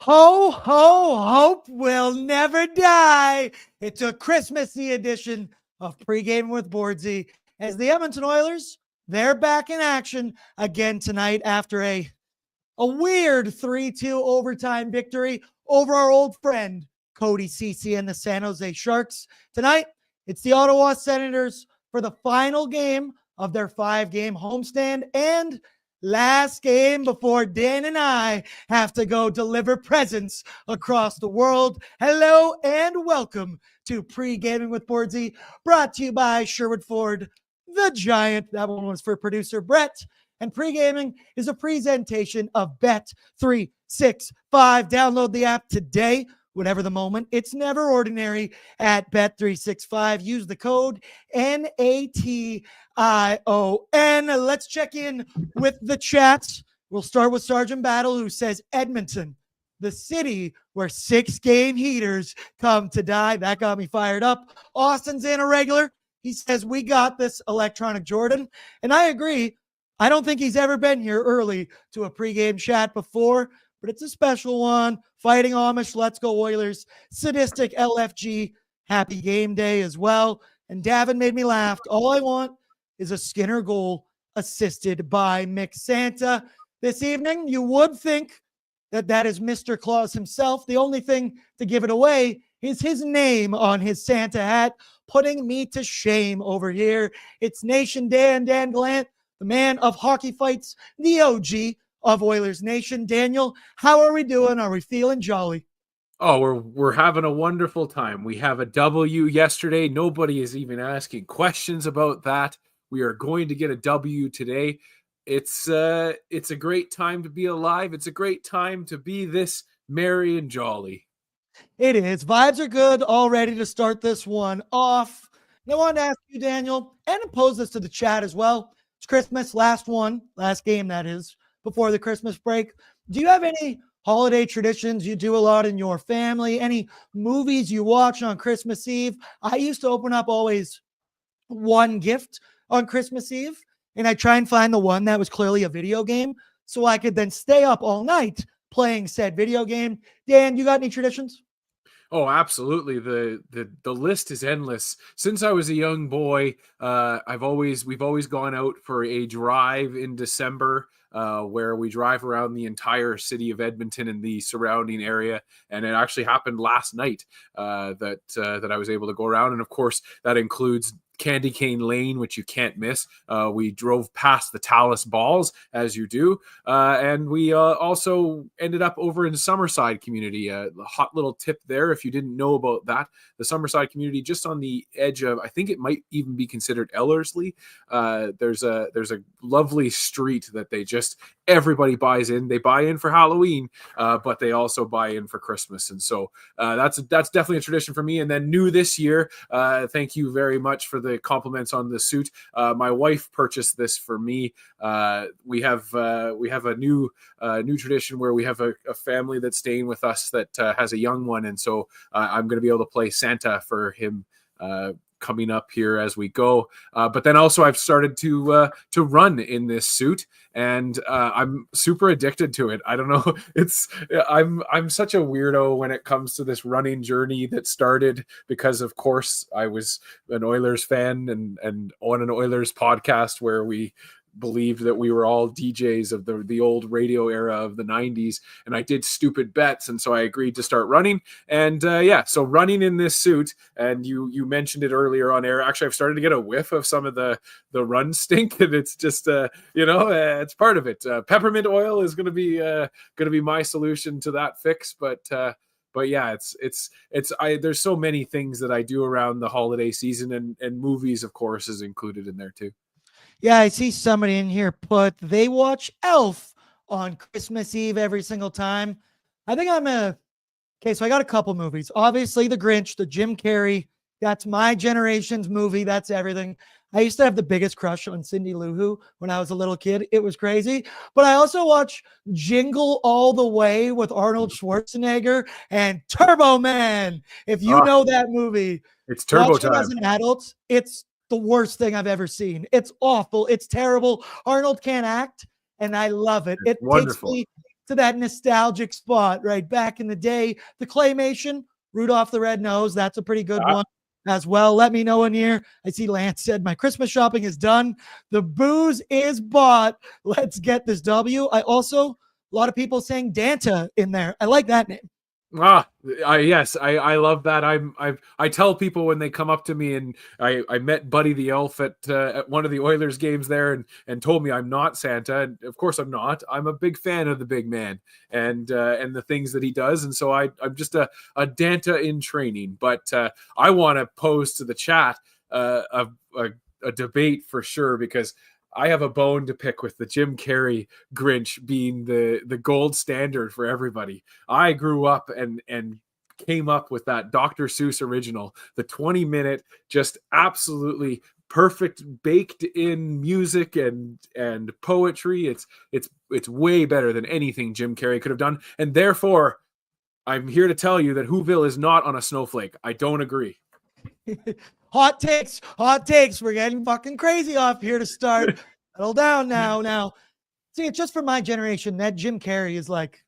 Ho, ho, hope will never die. It's a Christmassy edition of Pre-Gaming with Bordzy as the Edmonton Oilers, they're back in action again tonight after a weird 3-2 overtime victory over our old friend, Cody Ceci and the San Jose Sharks. Tonight, it's the Ottawa Senators for the final game of their 5-game homestand and last game before Dan and I have to go deliver presents across the world. Hello and welcome to Pre-Gaming with Bordzy, brought to you by Sherwood Ford, the Giant. That one was for producer Brett. And Pre-Gaming is a presentation of Bet365. Download the app today, whatever the moment. It's never ordinary at Bet365. Use the code NATION. Let's check in with the chats. We'll start with Sergeant Battle, who says Edmonton, the city where 6-game heaters come to die. That got me fired up. Austin's in a regular. He says, we got this, Electronic Jordan. And I agree. I don't think he's ever been here early to a pregame chat before, but it's a special one. Fighting Amish, let's go Oilers. Sadistic LFG, happy game day as well. And Davin made me laugh. All I want is a Skinner goal assisted by Mick Santa. This evening, you would think that that is Mr. Claus himself. The only thing to give it away is his name on his Santa hat, putting me to shame over here. It's Nation Dan Glant, the man of hockey fights, the OG of Oilers Nation. Daniel, how are we doing? Are we feeling jolly? Oh, we're having a wonderful time. We have a W yesterday. Nobody is even asking questions about that. We are going to get a W today. It's a great time to be alive. It's a great time to be this merry and jolly. It is. Vibes are good. All ready to start this one off. And I wanted to ask you, Daniel, and pose this to the chat as well. It's Christmas, last game that is, before the Christmas break. Do you have any holiday traditions you do a lot in your family? Any movies you watch on Christmas Eve? I used to open up always one gift on Christmas Eve, and I try and find the one that was clearly a video game so I could then stay up all night playing said video game. Dan, you got any traditions? Oh, absolutely. The list is endless. Since I was a young boy, we've always gone out for a drive in December, where we drive around the entire city of Edmonton and the surrounding area. And it actually happened last night that I was able to go around. And of course, that includes Candy Cane Lane, which you can't miss. We drove past the Talus Balls, as you do. And we also ended up over in Summerside community. A hot little tip there, if you didn't know about that. The Summerside community, just on the edge of, I think it might even be considered Ellerslie. There's a lovely street that everybody buys in. They buy in for Halloween, but they also buy in for Christmas. And so that's definitely a tradition for me. And then new this year, thank you very much for the compliments on the suit. My wife purchased this for me. We have a new tradition where we have a family that's staying with us that has a young one, and so I'm going to be able to play Santa for him coming up here as we go. But then also I've started to run in this suit, and I'm super addicted to it. I don't know. I'm such a weirdo when it comes to this running journey that started because, of course, I was an Oilers fan and on an Oilers podcast where we believed that we were all DJs of the old radio era of the 90s, and I did stupid bets, and so I agreed to start running. And so running in this suit, and you mentioned it earlier on air. Actually, I've started to get a whiff of some of the run stink, and it's just it's part of it. Peppermint oil is going to be my solution to that fix, but yeah, there's so many things that I do around the holiday season, and movies, of course, is included in there too. Yeah, I see somebody in here put they watch Elf on Christmas Eve every single time. I think so I got a couple movies. Obviously, The Grinch, the Jim Carrey. That's my generation's movie. That's everything. I used to have the biggest crush on Cindy Lou Who when I was a little kid. It was crazy. But I also watch Jingle All the Way with Arnold Schwarzenegger and Turbo Man. If you know that movie, it's Turbo Time. As an adult, it's the worst thing I've ever seen. It's awful. It's terrible. Arnold can't act, and I love it. It wonderful. takes me to that nostalgic spot, right? Back in the day, the claymation, Rudolph the Red Nose, that's a pretty good one as well. Let me know in here. I see Lance said, my Christmas shopping is done. The booze is bought. Let's get this W. A lot of people saying Danta in there. I like that name. Yes, I love that. I tell people when they come up to me, and I met Buddy the Elf at one of the Oilers games there, and told me I'm not Santa, and of course I'm not. I'm a big fan of the big man and the things that he does, and so I'm just a Danta in training. But I want to pose to the chat a debate for sure, because I have a bone to pick with the Jim Carrey Grinch being the gold standard for everybody. I grew up and came up with that Dr. Seuss original, the 20-minute, just absolutely perfect, baked in music and poetry. It's way better than anything Jim Carrey could have done. And therefore, I'm here to tell you that Whoville is not on a snowflake. I don't agree. Hot takes. We're getting fucking crazy off here to start. Settle down now. See, it's just for my generation. That Jim Carrey is like,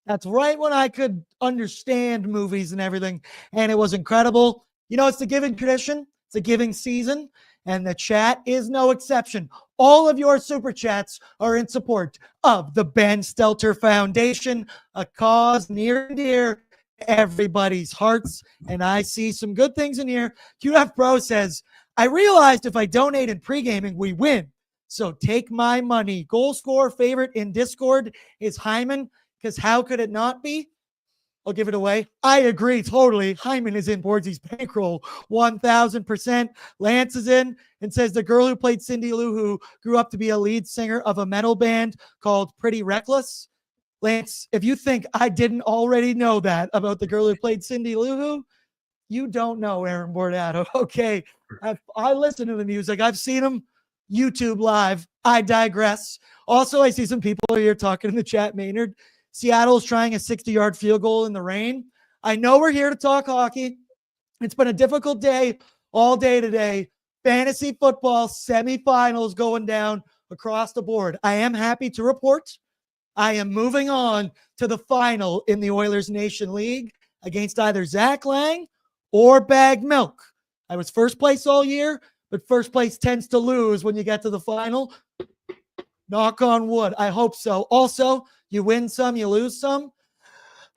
that's right when I could understand movies and everything. And it was incredible. You know, it's the giving tradition. It's a giving season. And the chat is no exception. All of your super chats are in support of the Ben Stelter Foundation, a cause near and dear everybody's hearts, and I see some good things in here. QF Pro says, I realized if I donate in pre-gaming, we win. So take my money. Goal scorer favorite in Discord is Hyman, because how could it not be? I'll give it away. I agree totally. Hyman is in Bordzy's bankroll, 1,000%. Lance is in and says the girl who played Cindy Lou, who grew up to be a lead singer of a metal band called Pretty Reckless. Lance, if you think I didn't already know that about the girl who played Cindy Lou Who, you don't know Aaron Bordato. Okay, I listen to the music. I've seen him YouTube live. I digress. Also, I see some people here talking in the chat. Maynard, Seattle's trying a 60-yard field goal in the rain. I know we're here to talk hockey. It's been a difficult day all day today. Fantasy football semifinals going down across the board. I am happy to report I am moving on to the final in the Oilersnation League against either Zach Lang or Bag Milk. I was first place all year, but first place tends to lose when you get to the final. Knock on wood. I hope so. Also, you win some, you lose some.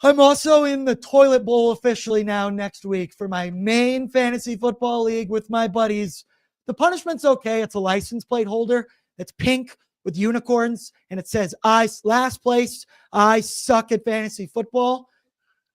I'm also in the toilet bowl officially now next week for my main fantasy football league with my buddies. The punishment's okay. It's a license plate holder. It's pink with unicorns, and it says, I last place, I suck at fantasy football.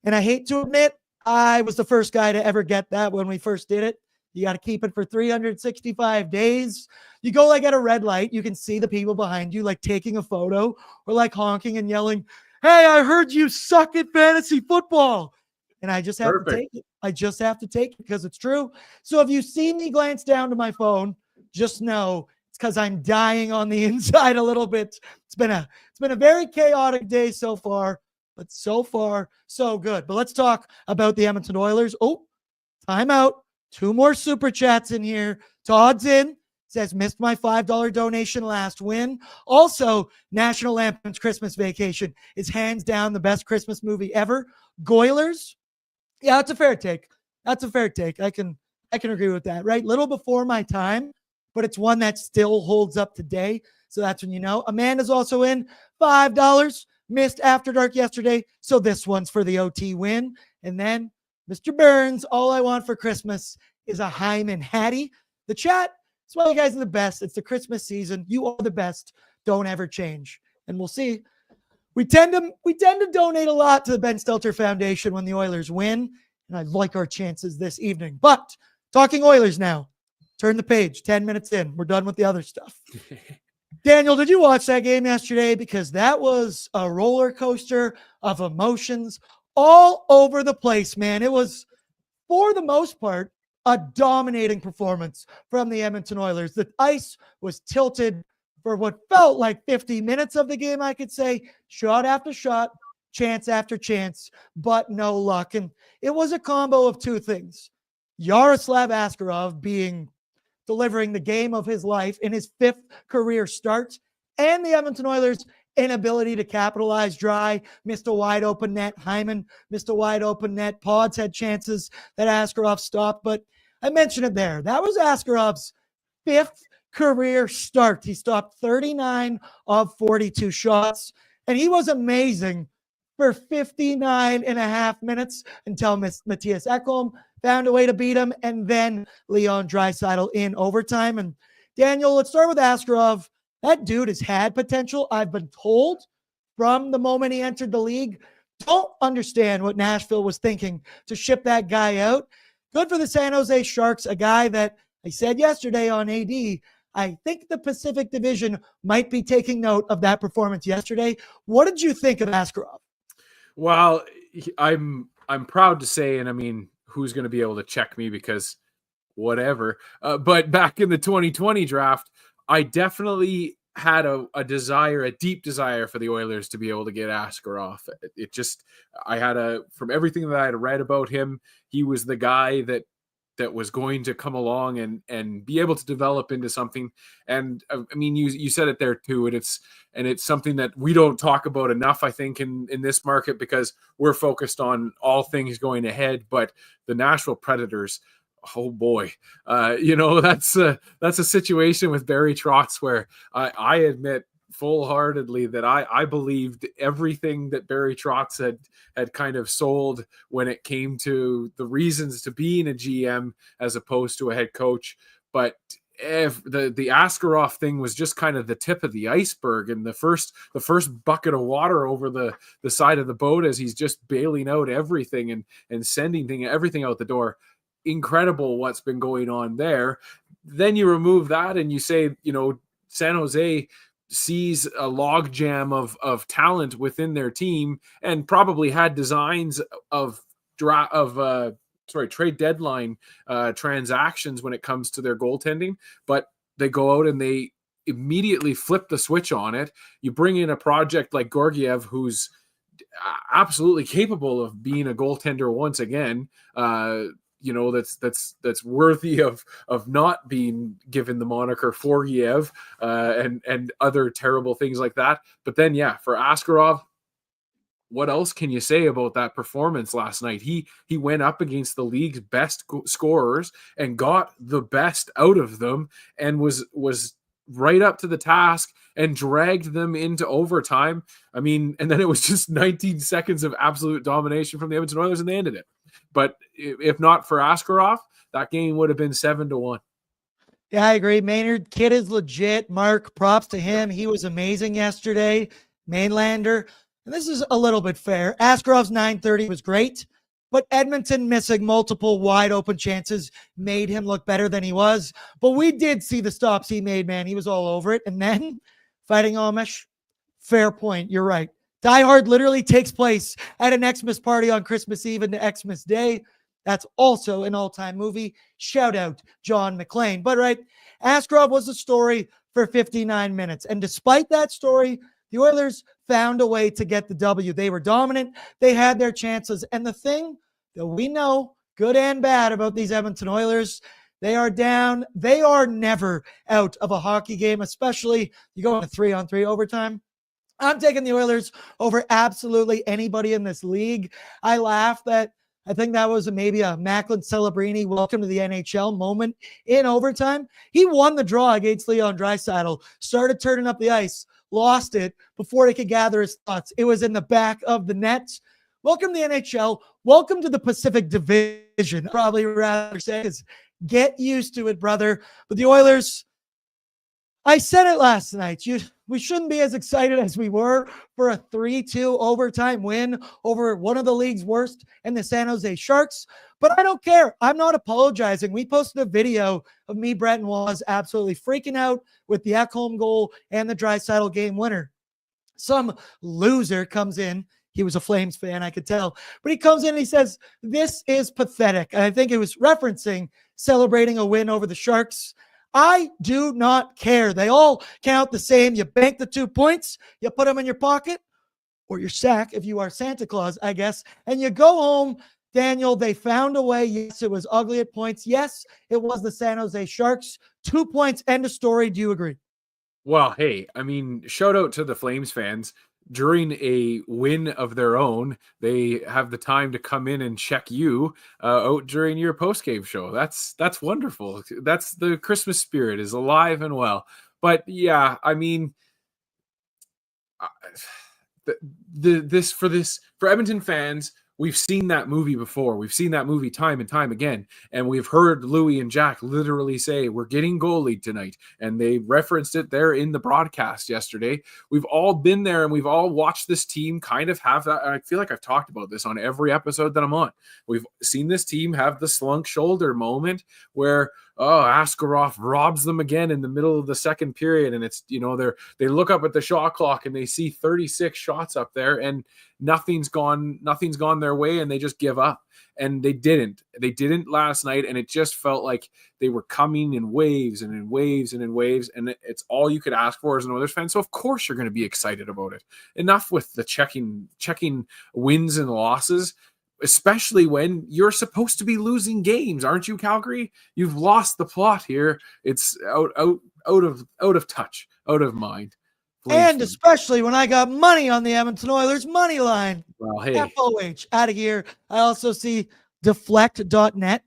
And I hate to admit, I was the first guy to ever get that when we first did it. You got to keep it for 365 days. You go like at a red light, you can see the people behind you like taking a photo or like honking and yelling, hey, I heard you suck at fantasy football. And I just have to take it. I just have to take it because it's true. So if you see me glance down to my phone, just know because I'm dying on the inside a little bit. It's been a very chaotic day so far, but so far, so good. But let's talk about the Edmonton Oilers. Oh, timeout. 2 more super chats in here. Todd's in. Says, missed my $5 donation last win. Also, National Lampoon's Christmas Vacation is hands down the best Christmas movie ever. Goilers? Yeah, that's a fair take. I can agree with that, right? Little before my time, but it's one that still holds up today. So that's when you know. Amanda's also in. $5. Missed After Dark yesterday. So this one's for the OT win. And then Mr. Burns, all I want for Christmas is a Hyman Hattie. The chat, that's why you guys are the best. It's the Christmas season. You are the best. Don't ever change. And we'll see. We tend to donate a lot to the Ben Stelter Foundation when the Oilers win. And I like our chances this evening. But talking Oilers now. Turn the page. 10 minutes in. We're done with the other stuff. Daniel, did you watch that game yesterday? Because that was a roller coaster of emotions all over the place, man. It was, for the most part, a dominating performance from the Edmonton Oilers. The ice was tilted for what felt like 50 minutes of the game, I could say. Shot after shot, chance after chance, but no luck. And it was a combo of 2 things. Yaroslav Askarov delivering the game of his life in his 5th career start, and the Edmonton Oilers inability to capitalize. Dry missed a wide open net. Hyman missed a wide open net. Pods had chances that Askarov stopped, but I mentioned it there. That was Askarov's 5th career start. He stopped 39 of 42 shots, and he was amazing for 59 and a half minutes until Matthias Ekholm found a way to beat him, and then Leon Draisaitl in overtime. And Daniel, let's start with Askarov. That dude has had potential. I've been told from the moment he entered the league. Don't understand what Nashville was thinking to ship that guy out. Good for the San Jose Sharks, a guy that I said yesterday on AD, I think the Pacific Division might be taking note of that performance yesterday. What did you think of Askarov? Well, I'm proud to say, and I mean, who's going to be able to check me because whatever. But back in the 2020 draft, I definitely had a deep desire for the Oilers to be able to get Askarov. From everything that I had read about him, he was the guy that was going to come along and be able to develop into something. And I mean, you said it there too. And it's something that we don't talk about enough, I think, in this market, because we're focused on all things going ahead. But the Nashville Predators, oh boy, that's a situation with Barry Trotz where I admit full-heartedly that I believed everything that Barry Trotz had kind of sold when it came to the reasons to being a GM as opposed to a head coach. But if the Askarov thing was just kind of the tip of the iceberg, and the first bucket of water over the side of the boat as he's just bailing out everything and sending everything out the door. Incredible what's been going on there. Then you remove that and you say, San Jose sees a logjam of talent within their team and probably had designs of trade deadline transactions when it comes to their goaltending, but they go out and they immediately flip the switch on it. You bring in a project like Georgiev, who's absolutely capable of being a goaltender once again. That's worthy of not being given the moniker Forgiev and other terrible things like that. But then, for Askarov, what else can you say about that performance last night? He went up against the league's best scorers and got the best out of them and was right up to the task and dragged them into overtime. I mean, and then it was just 19 seconds of absolute domination from the Edmonton Oilers and they ended it. But if not for Askarov, that game would have been 7-1. Yeah, I agree. Maynard, kid is legit. Mark, props to him. He was amazing yesterday. Mainlander. And this is a little bit fair. Askarov's 930 was great, but Edmonton missing multiple wide open chances made him look better than he was. But we did see the stops he made, man. He was all over it. And then fighting Amish, fair point. You're right. Die Hard literally takes place at an Xmas party on Christmas Eve into Xmas Day. That's also an all-time movie. Shout out John McClane. But right, Askarov was a story for 59 minutes. And despite that story, the Oilers found a way to get the W. They were dominant. They had their chances. And the thing that we know, good and bad, about these Edmonton Oilers, they are down. They are never out of a hockey game, especially you go into 3-on-3 overtime. I'm taking the Oilers over absolutely anybody in this league. I laugh that I think that was maybe a Macklin Celebrini welcome to the NHL moment in overtime. He won the draw against Leon Draisaitl, started turning up the ice, lost it before he could gather his thoughts. It was in the back of the net. Welcome to the NHL. Welcome to the Pacific Division. Probably rather say is get used to it, brother. But the Oilers, I said it last night. We shouldn't be as excited as we were for a 3-2 overtime win over one of the league's worst and the San Jose Sharks. But I don't care. I'm not apologizing. We posted a video of me, Brett, and Waz absolutely freaking out with the Ekholm goal and the Draisaitl game winner. Some loser comes in. He was a Flames fan, I could tell. But he comes in and he says, this is pathetic. And I think it was referencing celebrating a win over the Sharks. I do not care. They all count the same. You bank the 2 points, you put them in your pocket or your sack if you are Santa Claus, I guess, and you go home. Daniel, they found a way. Yes, it was ugly at points. Yes, it was the San Jose Sharks. 2 points, end of story. Do you agree? Well, hey, I mean, shout out to the Flames fans. During a win of their own, they have the time to come in and check you out during your post game show. That's wonderful. That's the Christmas spirit is alive and well. But yeah, I mean, uh, for Edmonton fans, we've seen that movie before. We've seen that movie time and time again, and we've heard Louis and Jack literally say, "We're getting goalie tonight," and they referenced it there in the broadcast yesterday. We've all been there, and we've all watched this team kind of have that. I feel like I've talked about this on every episode that I'm on. We've seen this team have the slunk shoulder moment where Askarov robs them again in the middle of the second period, and it's they look up at the shot clock and they see 36 shots up there, and nothing's gone their way, and they just give up. And they didn't last night, and it just felt like they were coming in waves and in waves and in waves, and it's all you could ask for as an Oilers fan. So of course you're going to be excited about it. Enough with the checking wins and losses, especially when you're supposed to be losing games, aren't you, Calgary? You've lost the plot here. It's out of touch, out of mind. And especially when I got money on the Edmonton Oilers money line. Well, hey. FOH, out of here. I also see deflect.net.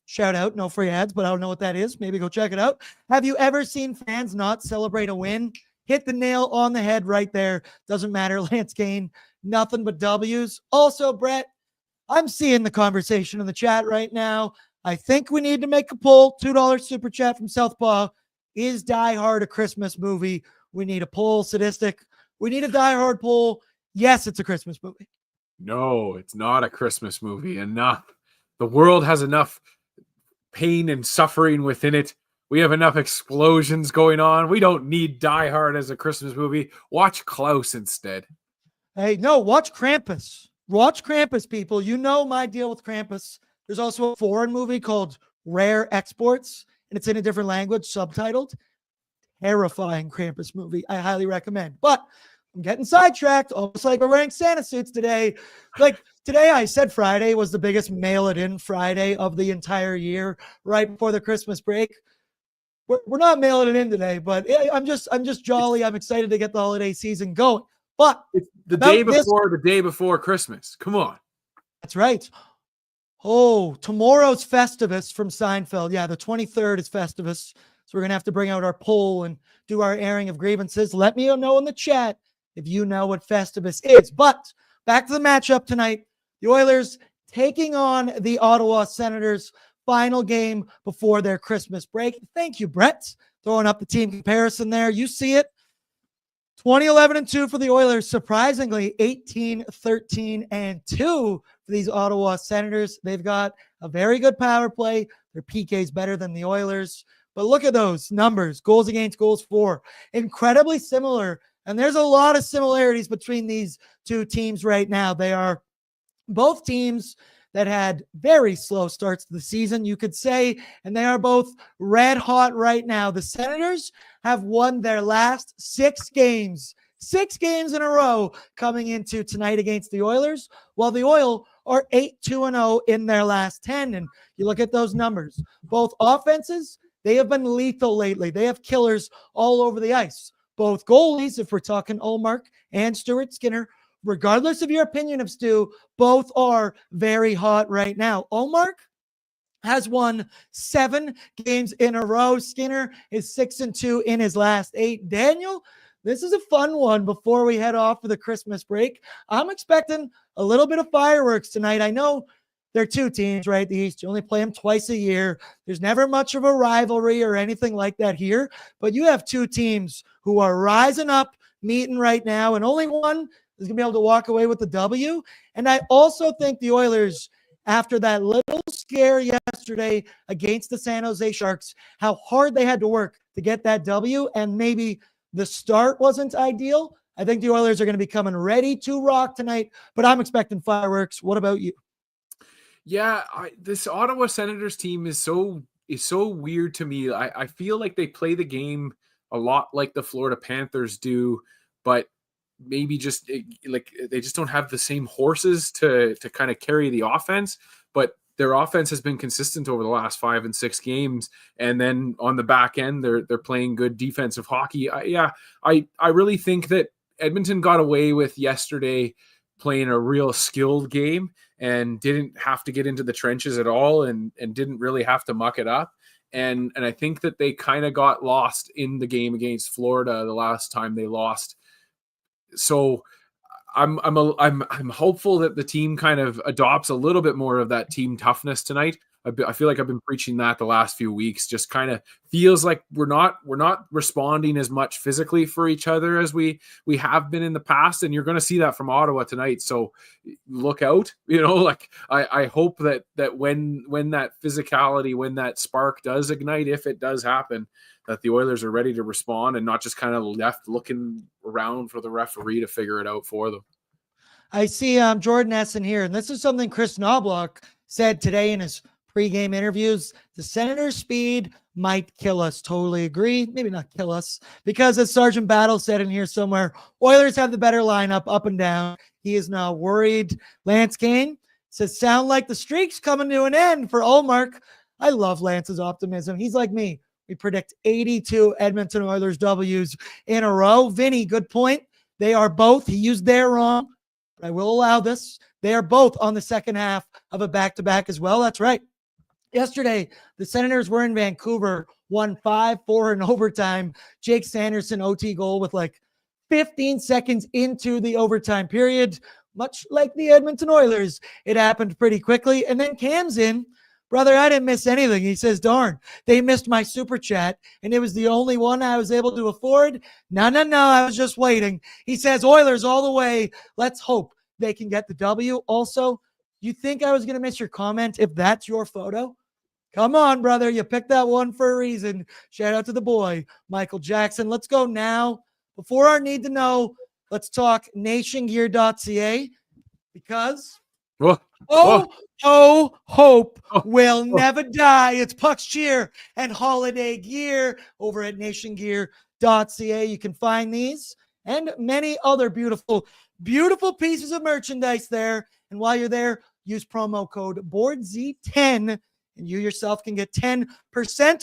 Shout out, no free ads, but I don't know what that is. Maybe go check it out. Have you ever seen fans not celebrate a win? Hit the nail on the head right there. Doesn't matter. Lance Gain, nothing but W's. Also, Brett, I'm seeing the conversation in the chat right now. I think we need to make a poll. $2 super chat from Southpaw. Is Die Hard a Christmas movie? We need a poll. Sadistic. We need a Die Hard poll. Yes, it's a Christmas movie. No, it's not a Christmas movie. Enough. The world has enough pain and suffering within it. We have enough explosions going on. We don't need Die Hard as a Christmas movie. Watch Klaus instead. Hey, no, watch Krampus. Watch Krampus, people. You know my deal with Krampus. There's also a foreign movie called Rare Exports, and it's in a different language, subtitled. Terrifying Krampus movie. I highly recommend. But I'm getting sidetracked, almost like we're wearing Santa suits today. Like today, I said Friday was the biggest mail-it-in Friday of the entire year, right before the Christmas break. We're not mailing it in today, but I'm just jolly. I'm excited to get the holiday season going. But it's the day before Christmas. Come on. That's right. Oh, tomorrow's Festivus from Seinfeld. Yeah, the 23rd is Festivus. So we're going to have to bring out our poll and do our airing of grievances. Let me know in the chat if you know what Festivus is. But back to the matchup tonight. The Oilers taking on the Ottawa Senators. Final game before their Christmas break. Thank you, Brett. Throwing up the team comparison there. You see it. 20-11-2 for the Oilers. Surprisingly, 18-13-2 for these Ottawa Senators. They've got a very good power play. Their PK is better than the Oilers. But look at those numbers. Goals against, goals for. Incredibly similar. And there's a lot of similarities between these two teams right now. They are both teams that had very slow starts to the season, you could say, and they are both red hot right now. The Senators have won their last 6 games in a row coming into tonight against the Oilers, while the Oil are 8-2-0 in their last 10. And you look at those numbers, both offenses, they have been lethal lately. They have killers all over the ice. Both goalies, if we're talking Ullmark and Stuart Skinner, regardless of your opinion of Stu, both are very hot right now. Ullmark has won 7 games in a row. Skinner is 6-2 in his last 8. Daniel, this is a fun one before we head off for the Christmas break. I'm expecting a little bit of fireworks tonight. I know they're 2 teams, right? The East, you only play them twice a year. There's never much of a rivalry or anything like that here, but you have 2 teams who are rising up, meeting right now, and only one is going to be able to walk away with the W. And I also think the Oilers, after that little scare yesterday against the San Jose Sharks, how hard they had to work to get that W, and maybe the start wasn't ideal. I think the Oilers are going to be coming ready to rock tonight, but I'm expecting fireworks. What about you? Yeah, this Ottawa Senators team is so weird to me. I feel like they play the game a lot like the Florida Panthers do, but maybe just like they just don't have the same horses to kind of carry the offense. But their offense has been consistent over the last 5 and 6 games. And then on the back end, they're playing good defensive hockey. I really think that Edmonton got away with yesterday playing a real skilled game and didn't have to get into the trenches at all, and didn't really have to muck it up. And I think that they kind of got lost in the game against Florida the last time they lost. So I'm hopeful that the team kind of adopts a little bit more of that team toughness tonight. I feel like I've been preaching that the last few weeks. Just kind of feels like we're not responding as much physically for each other as we have been in the past, and you're going to see that from Ottawa tonight. So look out, like I hope that when that physicality, when that spark does ignite, if it does happen, that the Oilers are ready to respond and not just kind of left looking around for the referee to figure it out for them. I see Jordan Essen here, and this is something Chris Knobloch said today in his pregame interviews. The Senators' speed might kill us. Totally agree. Maybe not kill us, because as Sergeant Battle said in here somewhere, Oilers have the better lineup up and down. He is not worried. Lance Kane says, sound like the streak's coming to an end for Ullmark. I love Lance's optimism. He's like me. We predict 82 Edmonton Oilers W's in a row. Vinny, good point. They are both, he used their wrong, but I will allow this. They are both on the second half of a back-to-back as well. That's right. Yesterday, the Senators were in Vancouver, won 5-4 in overtime. Jake Sanderson OT goal with like 15 seconds into the overtime period. Much like the Edmonton Oilers, it happened pretty quickly. And then Cam's in. Brother, I didn't miss anything. He says, darn, they missed my super chat, and it was the only one I was able to afford. No, I was just waiting. He says, Oilers all the way. Let's hope they can get the W. Also, you think I was going to miss your comment if that's your photo? Come on, brother. You picked that one for a reason. Shout out to the boy, Michael Jackson. Let's go now. Before our need to know, let's talk nationgear.ca, because hope will never die. It's Puck's Cheer and Holiday Gear over at nationgear.ca. You can find these and many other beautiful pieces of merchandise there. And while you're there, use promo code Bordzy10 and you yourself can get 10%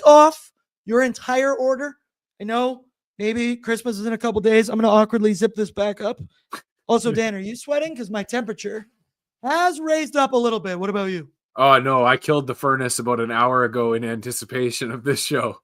off your entire order. I know maybe Christmas is in a couple days. I'm going to awkwardly zip this back up. Also, Dan, are you sweating? Because my temperature has raised up a little bit. What about you? Oh, no, I killed the furnace about an hour ago in anticipation of this show.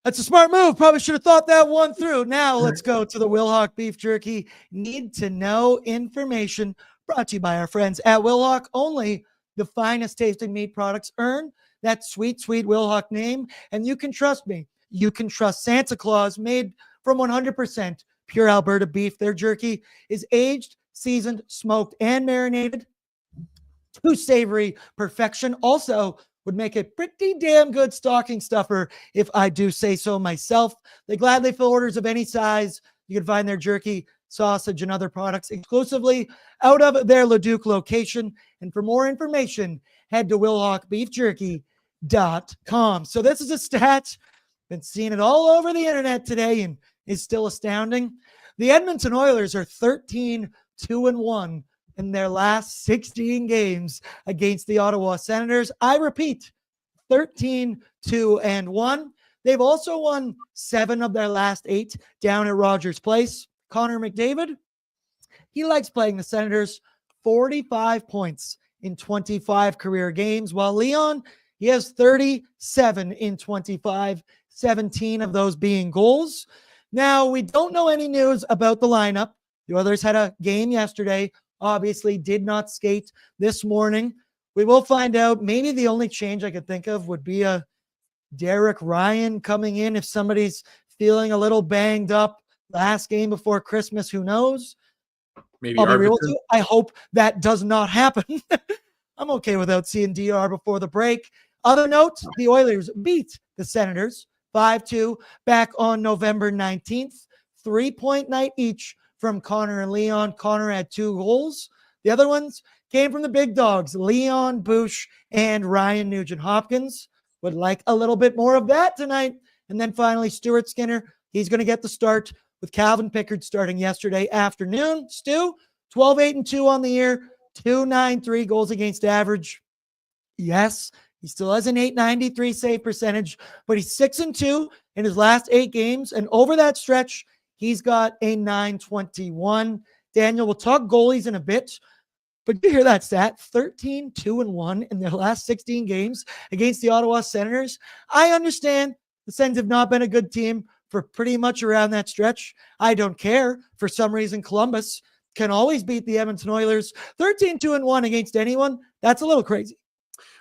That's a smart move. Probably should have thought that one through. Now let's go to the Wilhauk Beef Jerky Need to Know information, brought to you by our friends at Wilhauk. Only the finest tasting meat products earn that sweet, sweet Wilhauk name. And you can trust me. You can trust Santa Claus, made from 100% pure Alberta beef. Their jerky is aged, seasoned, smoked, and marinated to savory perfection. Also would make a pretty damn good stocking stuffer, if I do say so myself. They gladly fill orders of any size. You can find their jerky, sausage, and other products exclusively out of their Leduc location. And for more information, head to WilhaukBeefJerky.com. So this is a stat. Been seeing it all over the internet today and is still astounding. The Edmonton Oilers are 13-2-1 in their last 16 games against the Ottawa Senators. I repeat, 13-2-1. They've also won 7 of their last 8 down at Rogers Place. Connor McDavid, he likes playing the Senators. 45 points in 25 career games, while Leon, he has 37 in 25, 17 of those being goals. Now, we don't know any news about the lineup. The Oilers had a game yesterday, obviously did not skate this morning. We will find out. Maybe the only change I could think of would be a Derek Ryan coming in if somebody's feeling a little banged up last game before Christmas. Who knows? Maybe I hope that does not happen. I'm okay without seeing DR before the break. Other note, the Oilers beat the Senators 5-2 back on November 19th. 3-point night each from Connor and Leon. Connor had 2 goals. The other ones came from the big dogs, Leon Bush and Ryan Nugent-Hopkins. Would like a little bit more of that tonight. And then finally, Stuart Skinner. He's going to get the start with Calvin Pickard starting yesterday afternoon. Stu, 12-8-2 on the year, 2.93 goals against average. Yes, he still has an 893 save percentage, but he's 6-2 in his last 8 games. And over that stretch, he's got a 921. Daniel, we'll talk goalies in a bit, but you hear that stat 13-2-1 in their last 16 games against the Ottawa Senators. I understand the Sens have not been a good team for pretty much around that stretch. I don't care. For some reason, Columbus can always beat the Edmonton Oilers. 13-2-1 against anyone, that's a little crazy.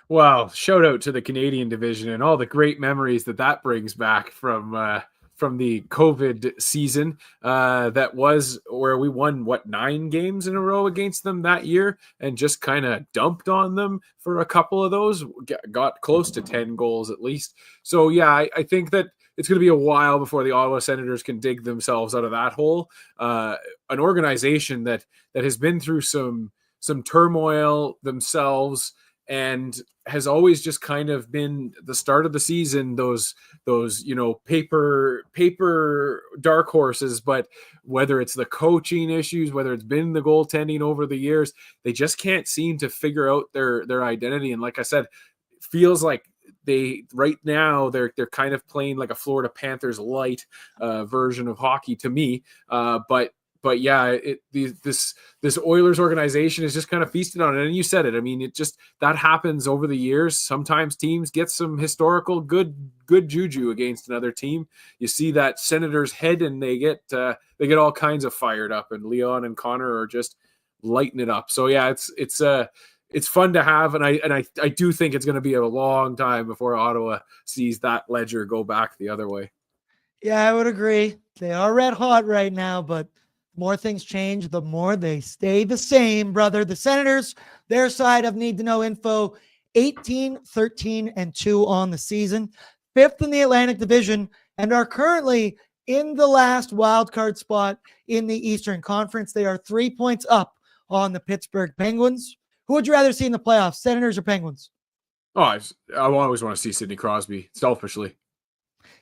Well, shout out to the Canadian division and all the great memories that brings back from the COVID season. That was where we won 9 games in a row against them that year, and just kind of dumped on them for a couple of those. Got close to 10 goals at least. So yeah, I think that it's going to be a while before the Ottawa Senators can dig themselves out of that hole. An organization that has been through some turmoil themselves, and has always just kind of been the start of the season, those paper dark horses. But whether it's the coaching issues, whether it's been the goaltending over the years, they just can't seem to figure out their identity. And like I said, it feels like right now they're kind of playing like a Florida Panthers light version of hockey to me. But yeah, this Oilers organization is just kind of feasted on it. And you said it. I mean, it just, that happens over the years. Sometimes teams get some historical good juju against another team. You see that Senators head, and they get all kinds of fired up. And Leon and Connor are just lighting it up. So yeah, it's fun to have, and I do think it's going to be a long time before Ottawa sees that ledger go back the other way. Yeah, I would agree. They are red hot right now, but more things change, the more they stay the same, brother. The Senators, their side of need to know info, 18-13-2 on the season, 5th in the Atlantic Division, and are currently in the last wild card spot in the Eastern Conference. They are 3 points up on the Pittsburgh Penguins. Who would you rather see in the playoffs, Senators or Penguins? Oh, I always want to see Sidney Crosby, selfishly.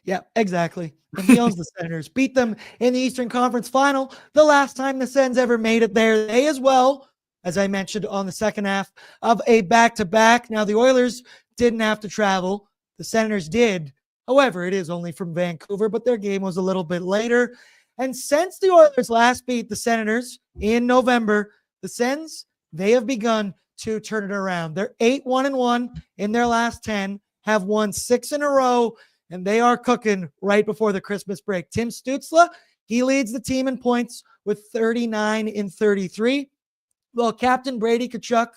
Yeah, exactly. And he owns the Senators. Beat them in the Eastern Conference Final the last time the Sens ever made it there. They as well, as I mentioned, on the second half of a back-to-back. Now, the Oilers didn't have to travel. The Senators did. However, it is only from Vancouver, but their game was a little bit later. And since the Oilers last beat the Senators in November, the Sens, they have begun to turn it around. They're 8-1-1 in their last 10, have won 6 in a row, and they are cooking right before the Christmas break. Tim Stützle, he leads the team in points with 39 in 33. Well, Captain Brady Tkachuk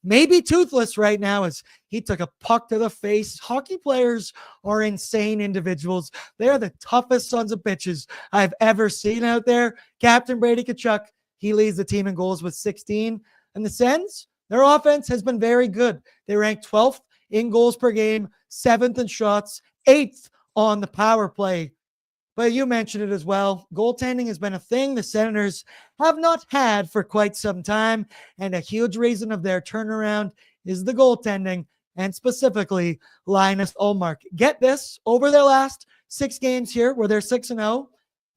may be toothless right now as he took a puck to the face. Hockey players are insane individuals. They're the toughest sons of bitches I've ever seen out there. Captain Brady Tkachuk, he leads the team in goals with 16. And the Sens, their offense has been very good. They rank 12th in goals per game, 7th in shots, 8th on the power play. But you mentioned it as well. Goaltending has been a thing the Senators have not had for quite some time. And a huge reason of their turnaround is the goaltending, and specifically Linus Ullmark. Get this, over their last 6 games here, where they're 6-0,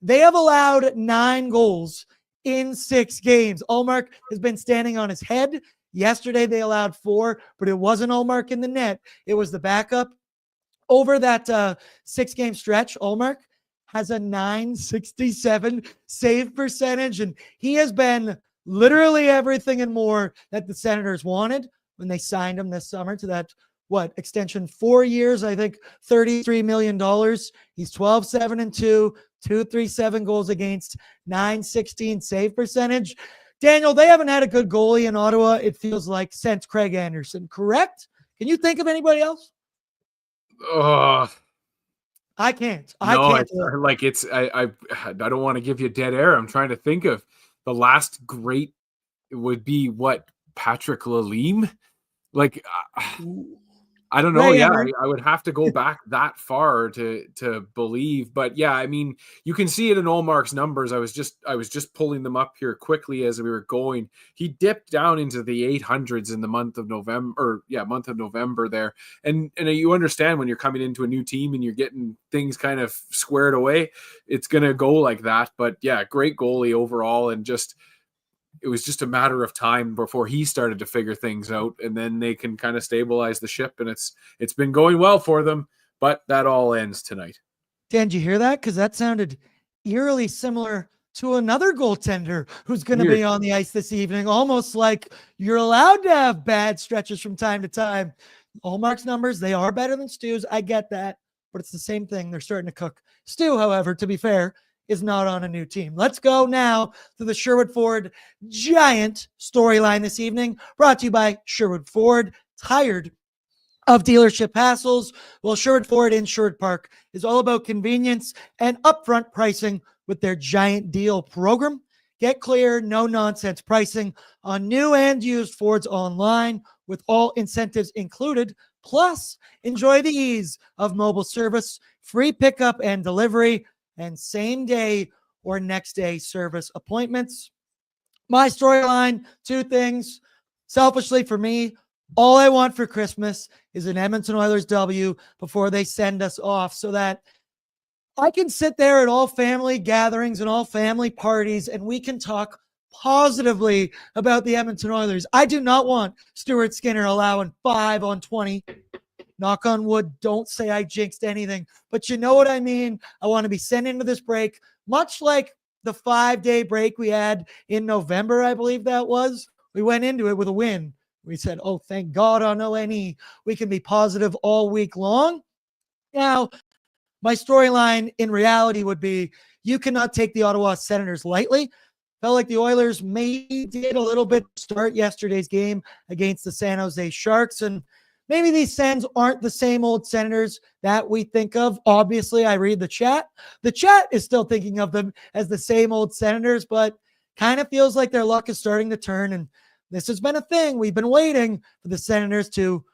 they have allowed 9 goals in 6 games. Ullmark has been standing on his head. Yesterday they allowed 4, but it wasn't Ullmark in the net. It was the backup. Over that 6-game stretch, Ullmark has a 967 save percentage, and he has been literally everything and more that the Senators wanted when they signed him this summer to that, extension, 4 years, I think $33 million. He's 12-7-2, 237 goals against, 916 save percentage. Daniel, they haven't had a good goalie in Ottawa, it feels like, since Craig Anderson, correct? Can you think of anybody else? I can't. I don't want to give you dead air. I'm trying to think of the last great. It would be Patrick Lalime. I don't know. Yeah, I would have to go back that far to believe. But yeah, I mean, you can see it in Ullmark's numbers. I was just pulling them up here quickly as we were going. He dipped down into the 800s in the month of November there. And you understand when you're coming into a new team and you're getting things kind of squared away, it's gonna go like that. But yeah, great goalie overall, and just it was just a matter of time before he started to figure things out, and then they can kind of stabilize the ship, and it's been going well for them, but that all ends tonight. Dan, did you hear that? Because that sounded eerily similar to another goaltender who's going to be Weird. on the ice this evening, almost like you're allowed to have bad stretches from time to time. Allmark's numbers, they are better than Stu's. I get that, but it's the same thing. They're starting to cook. Stu, however, to be fair, is not on a new team. Let's go now to the Sherwood Ford Giant storyline this evening, brought to you by Sherwood Ford. Tired of dealership hassles? Well, Sherwood Ford in Sherwood Park is all about convenience and upfront pricing with their giant deal program. Get clear, no nonsense pricing on new and used Fords online with all incentives included. Plus, enjoy the ease of mobile service, free pickup and delivery, and same day or next day service appointments. My storyline, two things. Selfishly for me, all I want for Christmas is an Edmonton Oilers W before they send us off, so that I can sit there at all family gatherings and all family parties and we can talk positively about the Edmonton Oilers. I do not want Stuart Skinner allowing 5 on 20. Knock on wood, don't say I jinxed anything, but you know what I mean. I want to be sent into this break, much like the 5-day break we had in November, I believe that was. We went into it with a win. We said, oh, thank God on ONE. We can be positive all week long. Now, my storyline in reality would be you cannot take the Ottawa Senators lightly. Felt like the Oilers maybe did a little bit start yesterday's game against the San Jose Sharks, and maybe these Sens aren't the same old Senators that we think of. Obviously, I read the chat. The chat is still thinking of them as the same old Senators, but kind of feels like their luck is starting to turn, and this has been a thing. We've been waiting for the Senators to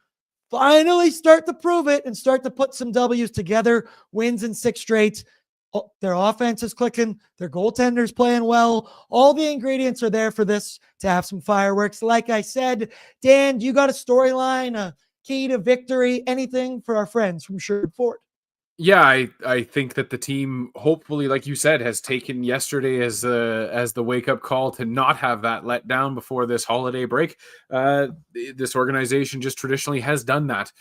finally start to prove it and start to put some W's together, wins in 6 straight. Their offense is clicking. Their goaltender's playing well. All the ingredients are there for this to have some fireworks. Like I said, Dan, you got a storyline, a key to victory, anything for our friends from Sherwood Ford? Yeah, I think that the team, hopefully, like you said, has taken yesterday as the wake up call to not have that let down before this holiday break. This organization just traditionally has done that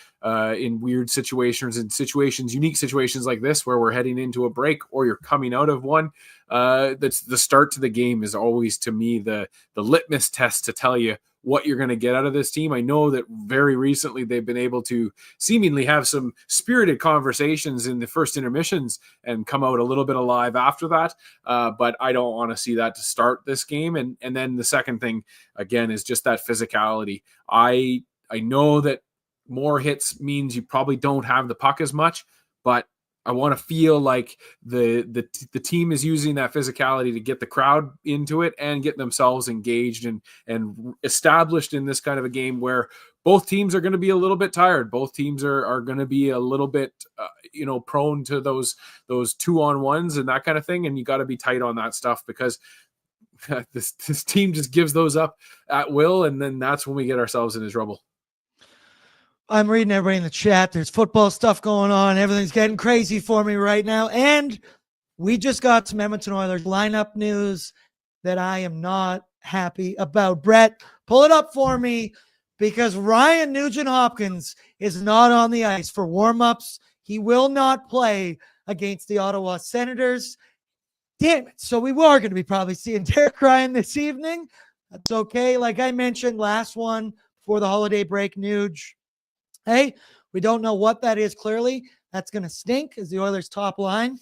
in weird situations and unique situations like this, where we're heading into a break or you're coming out of one. That's the start to the game is always, to me, the litmus test to tell you what you're going to get out of this team. I know that very recently they've been able to seemingly have some spirited conversations in the first intermissions and come out a little bit alive after that. But I don't want to see that to start this game. And then the second thing, again, is just that physicality. I know that more hits means you probably don't have the puck as much, but I want to feel like the team is using that physicality to get the crowd into it and get themselves engaged and established in this kind of a game where both teams are going to be a little bit tired. Both teams are going to be a little bit, prone to those 2-on-1s and that kind of thing. And you got to be tight on that stuff, because this team just gives those up at will. And then that's when we get ourselves into trouble. I'm reading everybody in the chat. There's football stuff going on. Everything's getting crazy for me right now. And we just got some Edmonton Oilers lineup news that I am not happy about. Brett, pull it up for me, because Ryan Nugent-Hopkins is not on the ice for warmups. He will not play against the Ottawa Senators. Damn it. So we are going to be probably seeing Derek Ryan this evening. That's okay. Like I mentioned, last one before the holiday break, Nuge. Hey, we don't know what that is clearly. That's going to stink as the Oilers' top line.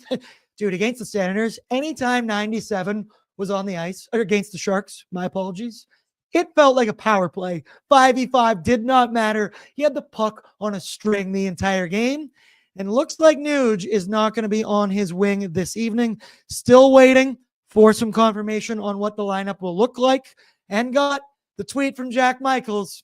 Dude, against the Senators, anytime 97 was on the ice, or against the Sharks, my apologies, it felt like a power play. 5v5 did not matter. He had the puck on a string the entire game. And looks like Nuge is not going to be on his wing this evening. Still waiting for some confirmation on what the lineup will look like. And got the tweet from Jack Michaels.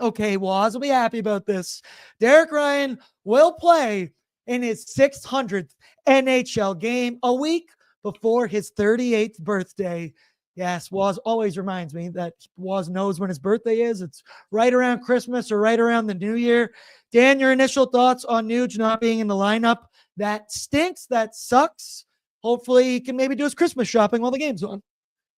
Okay, Waz will be happy about this. Derek Ryan will play in his 600th NHL game a week before his 38th birthday. Yes, Waz always reminds me that Waz knows when his birthday is. It's right around Christmas or right around the New Year. Dan, your initial thoughts on Nuge not being in the lineup? That stinks. That sucks. Hopefully he can maybe do his Christmas shopping while the game's on.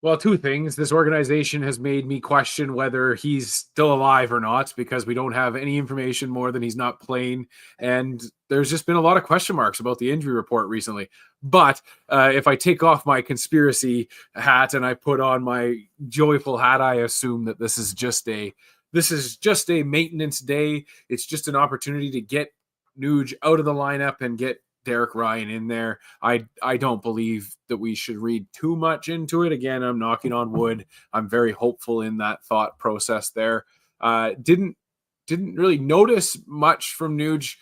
Well, two things. This organization has made me question whether he's still alive or not because we don't have any information more than he's not playing. And there's just been a lot of question marks about the injury report recently. But if I take off my conspiracy hat and I put on my joyful hat, I assume that this is just a maintenance day. It's just an opportunity to get Nuge out of the lineup and get Derek Ryan in there. I don't believe that we should read too much into it. Again, I'm knocking on wood. I'm very hopeful in that thought process there. Didn't really notice much from Nuge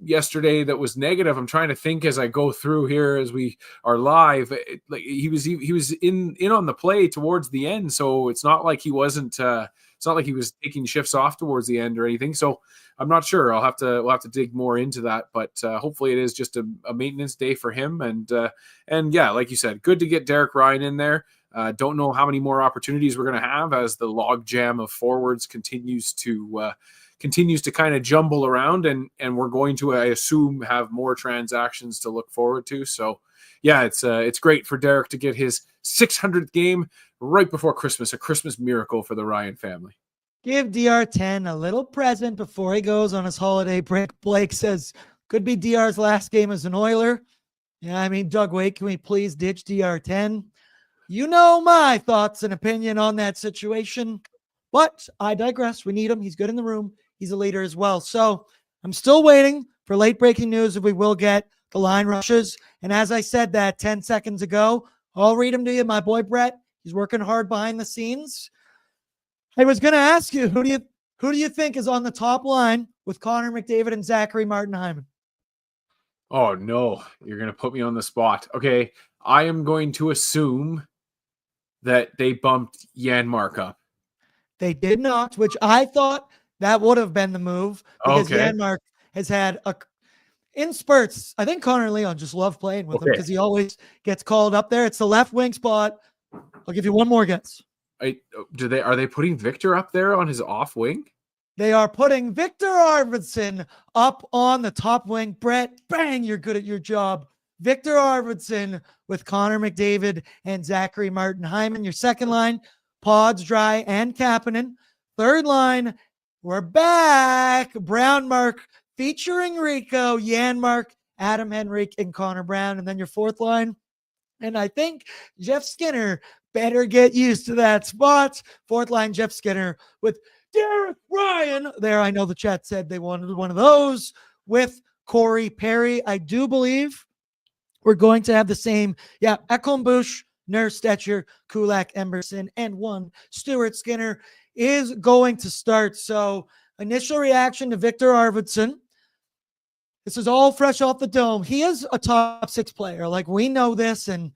yesterday that was negative. I'm trying to think as I go through here as we are live. Like he was in on the play towards the end, so it's not like he wasn't. It's not like he was taking shifts off towards the end or anything. So I'm not sure. We'll have to dig more into that, but hopefully it is just a maintenance day for him. And yeah, like you said, good to get Derek Ryan in there. Don't know how many more opportunities we're going to have as the logjam of forwards continues to kind of jumble around, and we're going to, I assume, have more transactions to look forward to. So yeah, it's great for Derek to get his 600th game right before Christmas, a Christmas miracle for the Ryan family. Give DR10 a little present before he goes on his holiday break. Blake says, could be DR's last game as an Oiler. Yeah, I mean, Doug, wait, can we please ditch DR10? You know my thoughts and opinion on that situation, but I digress. We need him. He's good in the room. He's a leader as well. So I'm still waiting for late breaking news if we will get the line rushes. And as I said that 10 seconds ago, I'll read them to you. My boy Brett, he's working hard behind the scenes. I was going to ask you, who do you think is on the top line with Connor McDavid and Zachary Martin-Hyman? Oh no, you're going to put me on the spot. Okay, I am going to assume that they bumped Janmark up. They did not, which I thought that would have been the move because Janmark has had in spurts. I think Connor and Leon just love playing with him because he always gets called up there. It's the left wing spot. I'll give you one more guess. Are they putting Victor up there on his off wing? They are putting Victor Arvidsson up on the top wing. Brett, bang, you're good at your job. Victor Arvidsson with Connor McDavid and Zachary Martin-Hyman. Your second line, Pods, Dry, and Kapanen. Third line, we're back. Brownmark featuring Rico, Janmark, Adam Henrique, and Connor Brown. And then your fourth line, and I think Jeff Skinner better get used to that spot. Fourth line, Jeff Skinner with Derek Ryan. There, I know the chat said they wanted one of those with Corey Perry. I do believe we're going to have the same. Yeah, Ekholm Bush, Nurse Stetcher, Kulak, Emberson, and one Stuart Skinner is going to start. So initial reaction to Victor Arvidsson. This is all fresh off the dome. He is a top 6 player. Like, we know this, and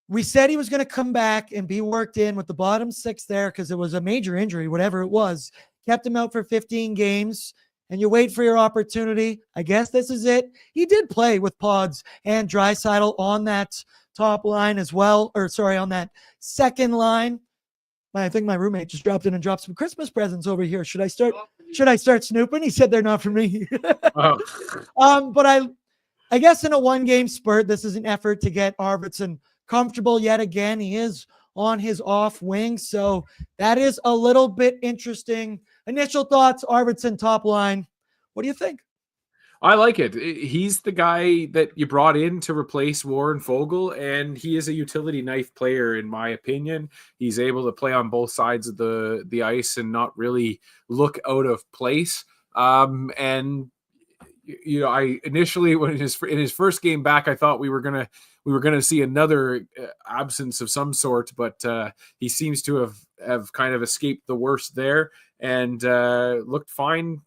we said he was going to come back and be worked in with the bottom 6 there because it was a major injury, whatever it was. Kept him out for 15 games, and you wait for your opportunity. I guess this is it. He did play with Pods and Draisaitl on that top line as well, on that second line. I think my roommate just dropped in and dropped some Christmas presents over here. Should I start snooping? He said they're not for me. But I guess in a 1-game spurt, this is an effort to get Arvidsson comfortable yet again. He is on his off wing, so that is a little bit interesting. Initial thoughts, Arvidsson top line. What do you think? I like it. He's the guy that you brought in to replace Warren Foegele, and he is a utility knife player, in my opinion. He's able to play on both sides of the ice and not really look out of place. And you know, I initially, when in his first game back, I thought we were gonna see another absence of some sort, but he seems to have kind of escaped the worst there and looked fine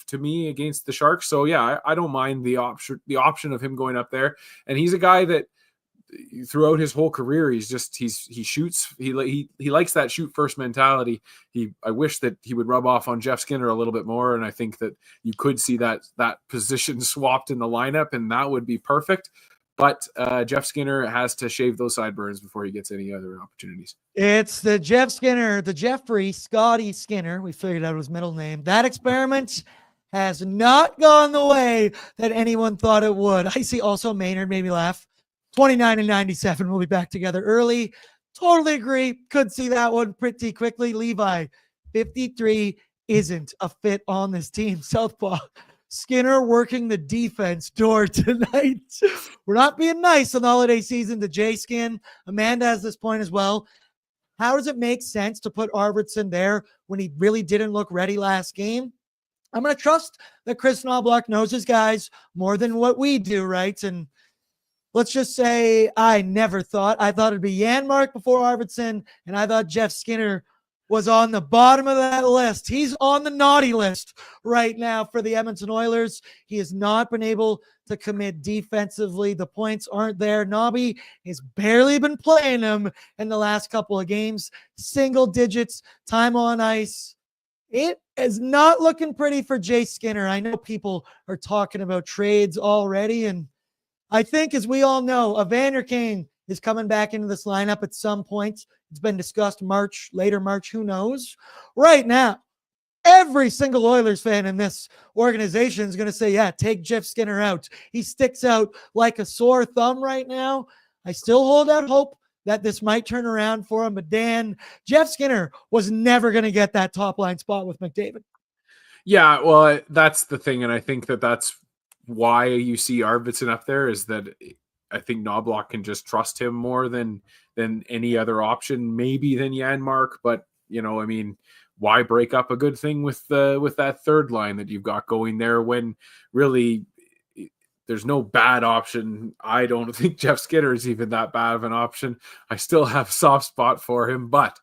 to me against the Sharks. So yeah, I don't mind the option of him going up there. And he's a guy that throughout his whole career, he shoots. He likes that shoot first mentality. I wish that he would rub off on Jeff Skinner a little bit more. And I think that you could see that position swapped in the lineup, and that would be perfect. But Jeff Skinner has to shave those sideburns before he gets any other opportunities. It's the Jeff Skinner, the Jeffrey Scotty Skinner. We figured out his middle name. That experiment has not gone the way that anyone thought it would. I see also Maynard made me laugh. 29 and 97. We'll be back together early Totally agree. Could see that one pretty quickly. Levi, 53 isn't a fit on this team. Southpaw, Skinner working the defense door tonight. We're not being nice on the holiday season to J Skin. Amanda has this point as well. How does it make sense to put Arvidsson there when he really didn't look ready last game? I'm going to trust that Chris Knobloch knows his guys more than what we do, right? And let's just say I thought it'd be Janmark before Arvidsson, and I thought Jeff Skinner was on the bottom of that list. He's on the naughty list right now for the Edmonton Oilers. He has not been able to commit defensively. The points aren't there. Nobby has barely been playing him in the last couple of games. Single digits, time on ice. It is not looking pretty for Jay Skinner. I know people are talking about trades already, and I think, as we all know, Evander Kane is coming back into this lineup at some point. It's been discussed later March, who knows? Right now, every single Oilers fan in this organization is going to say, yeah, take Jeff Skinner out. He sticks out like a sore thumb right now. I still hold out hope that this might turn around for him. But Dan, Jeff Skinner was never going to get that top line spot with McDavid. Yeah, well, that's the thing. And I think that's why you see Arvidsson up there, is that I think Knobloch can just trust him more than any other option, maybe than Janmark. But, I mean, why break up a good thing with that third line that you've got going there when really there's no bad option? I don't think Jeff Skinner is even that bad of an option. I still have a soft spot for him, but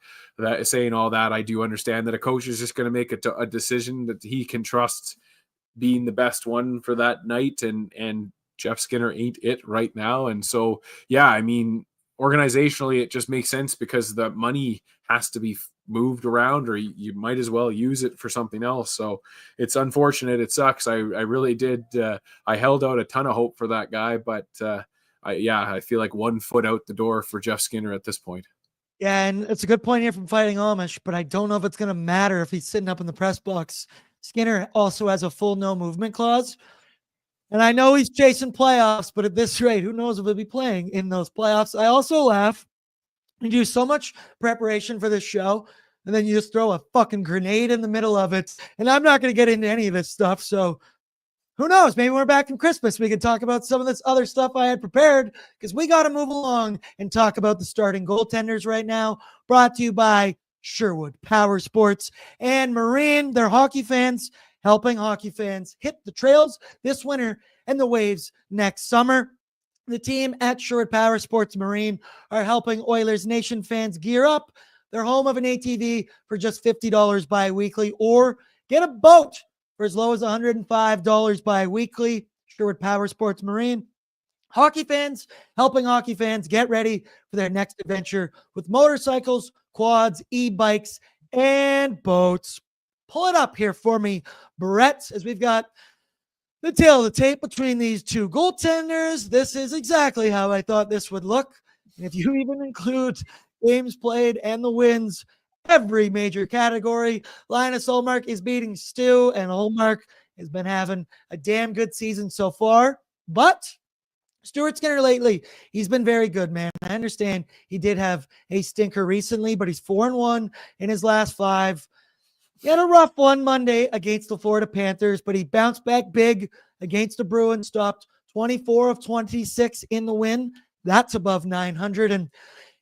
saying all that, I do understand that a coach is just going to make a decision that he can trust being the best one for that night, and Jeff Skinner ain't it right now. And so, yeah, I mean, organizationally, it just makes sense because the money has to be moved around, or you might as well use it for something else. So it's unfortunate. It sucks. I really did. I held out a ton of hope for that guy, but I feel like 1 foot out the door for Jeff Skinner at this point. Yeah, and it's a good point here from Fighting Amish, but I don't know if it's going to matter if he's sitting up in the press box. Skinner also has a full no movement clause. And I know he's chasing playoffs, but at this rate, who knows if he'll be playing in those playoffs. I also laugh. You do so much preparation for this show, and then you just throw a fucking grenade in the middle of it. And I'm not going to get into any of this stuff. So who knows? Maybe we're back from Christmas. We can talk about some of this other stuff I had prepared, because we got to move along and talk about the starting goaltenders right now. Brought to you by Sherwood Power Sports and Marine. They're hockey fans helping hockey fans hit the trails this winter and the waves next summer. The team at Sherwood Power Sports Marine are helping Oilers Nation fans gear up. They're home of an ATV for just $50 bi-weekly, or get a boat for as low as $105 bi-weekly. Sherwood Power Sports Marine. Hockey fans helping hockey fans get ready for their next adventure with motorcycles, quads, e-bikes, and boats. Pull it up here for me, Brett, as we've got the tail of the tape between these two goaltenders. This is exactly how I thought this would look. And if you even include games played and the wins, every major category, Linus Ullmark is beating Stu, and Ullmark has been having a damn good season so far. But Stuart Skinner lately, he's been very good, man. I understand he did have a stinker recently, but he's 4-1 in his last 5. He had a rough one Monday against the Florida Panthers, but he bounced back big against the Bruins, stopped 24 of 26 in the win. That's above 900. And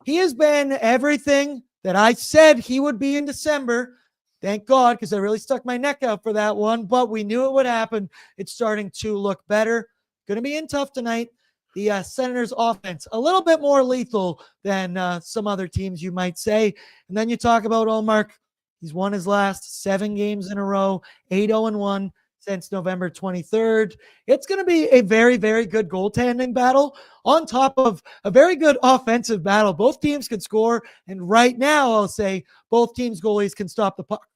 he has been everything that I said he would be in December. Thank God, because I really stuck my neck out for that one, but we knew it would happen. It's starting to look better. Going to be in tough tonight. The Senators offense, a little bit more lethal than some other teams, you might say. And then you talk about Ullmark. He's won his last 7 games in a row, 8-0-1 since November 23rd. It's going to be a very, very good goaltending battle on top of a very good offensive battle. Both teams can score, and right now I'll say both teams' goalies can stop the puck.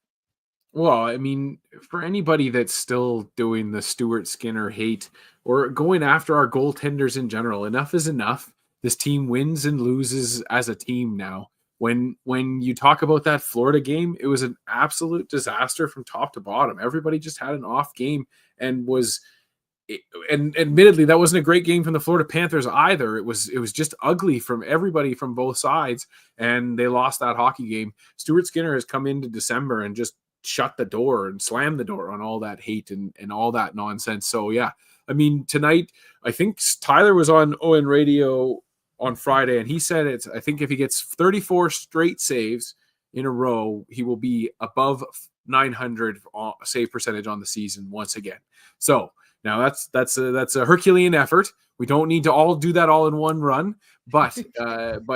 Well, I mean, for anybody that's still doing the Stuart Skinner hate or going after our goaltenders in general, enough is enough. This team wins and loses as a team now. When you talk about that Florida game, it was an absolute disaster from top to bottom. Everybody just had an off game and was and admittedly, that wasn't a great game from the Florida Panthers either. It was just ugly from everybody from both sides, and they lost that hockey game. Stuart Skinner has come into December and just shut the door and slammed the door on all that hate and all that nonsense. So yeah, I mean, tonight, I think Tyler was on ON Radio on Friday, and he said I think if he gets 34 straight saves in a row, he will be above 900 save percentage on the season once again. So now that's a Herculean effort. We don't need to all do that all in one run, but